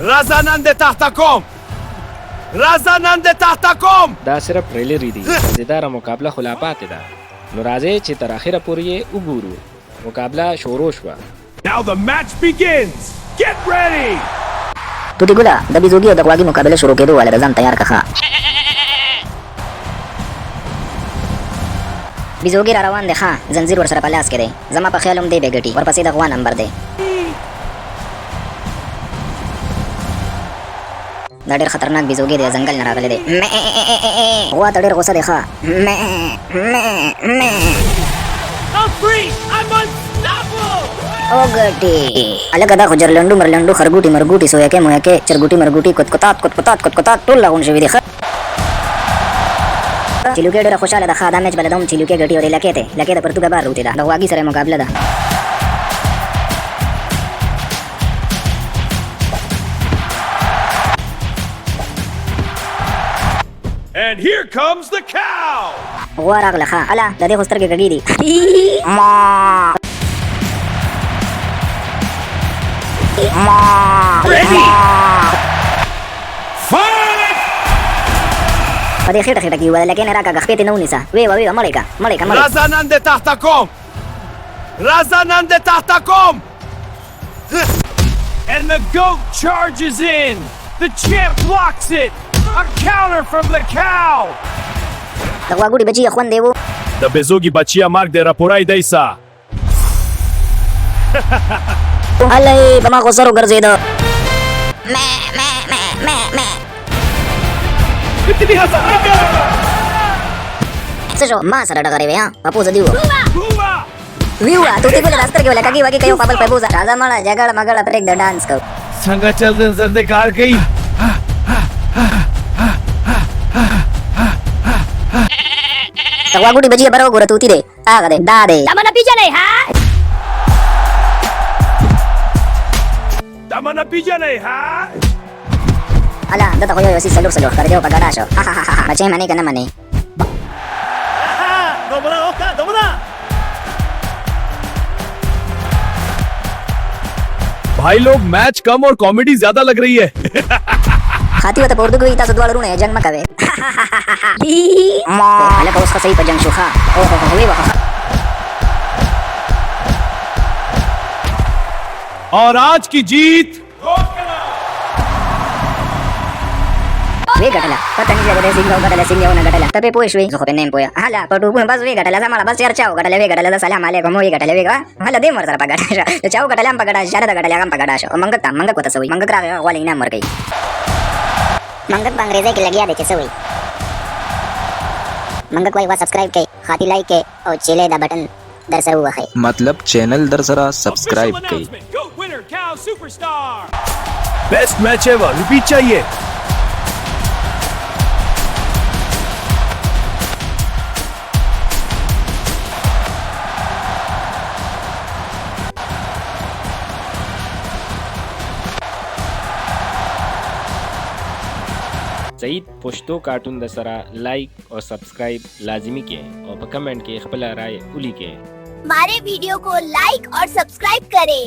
رازانند تحتکم رازانند تحتکم دا صرف ټریلر دی مزیدار مقابله خلا پاتې ده نو راځي چې تر اخره پورې یې وګورو مقابله شروع شوه Now the match begins. Get ready. توتی ګوله د بیزوګي او د غواګي مقابله شروع کېدو واله ځان تیار کړه بیزوګي را روان دی ښه زنځیر ورسره په لاس کې دی زما په خیال هم دی به ګټي ورپسې د غوا نمبر دی دا ډېر خطرناک بیزوګي دی ځنګل نه راغلی دی غوا ته ډېر غوسه دی ښه I'm free. I'm unstoppable. او ګټي الګا دا خجر لندو مرلندو خرګوټي مرګوټي سویکه مویکه چرګوټي مرګوټي کوتکوتات ټول لاغون شوی دی چلوکې ډېر خوشاله ده ښه دا میچ بلدوم چلوکې ګټي او لکې د پرتګال بار روتي ده د غواګي سره مقابله ده And here comes the cow. غوا راغله ښه الا د دې خو سترګې کږې دي Ready. Fight. په دې خېټه کې ولا لکه نه راکا غخپې ته نه ونیسه وی مړې کا رازانند تحتکم رازانند تحتکم And the goat charges in. The champ blocks it. A counter from the cow. د غواګوټي بچي خوان دی وو د بزوګي بچیا مارک دی راپورای دیسا هلې بما خو سرو ګرځېده څه شو ما سره ډغرې وې ها پپوزه دی ویوا تو ته ګل راستر کې ولا کګي واګي کيو پابل پپوزه راځه مړه جګړه مګړه پر یک د ډانس کو څنګه چل دې زر دې کار کوي د غواګوټي بچي برو ګوره توتی دی هغه دی دا دی تمنا پیژنې ها تمنا پیژنې ها الا دته خو یو سی سلور کړ دیو په ګډا شو بچي منی کنه منی भाई लोग मैच कम और कॉमेडी ज्यादा लग रही है खाती होता पोर्दुग गई तासु द्वाळ रुणे जन्म कवे अलग उसका सही पजंग शुखा ओ हो वे वहा और आज की जीत वे गटला पतंग जगदे सिंह ना गटला तपे पोयशवे जो खपे नेम पोया हाला पटू बस वे गटला मला बस यार चाव गटला वे गटला सलाम अलैकुम वे गटला वे हाला दे मर जरा पगडा चाव गटला पगडा शारदा गटला काम पगडा शो मंगत को तसवी मंगत रावे वाले इनाम मर गई मंगत अंग्रेजी की लगिया देखे सवी मंगत कोई वा सब्सक्राइब के खाती लाइक के और चले दा बटन दरसा हुआ है मतलब चैनल दरसरा सब्सक्राइब कई बेस्ट मैच एवर रिपीट चाहिए सईद पश्तो कार्टून दसरा लाइक और सब्सक्राइब लाजिमी के और कमेंट के खपला राय उली के हमारे वीडियो को लाइक और सब्सक्राइब करें।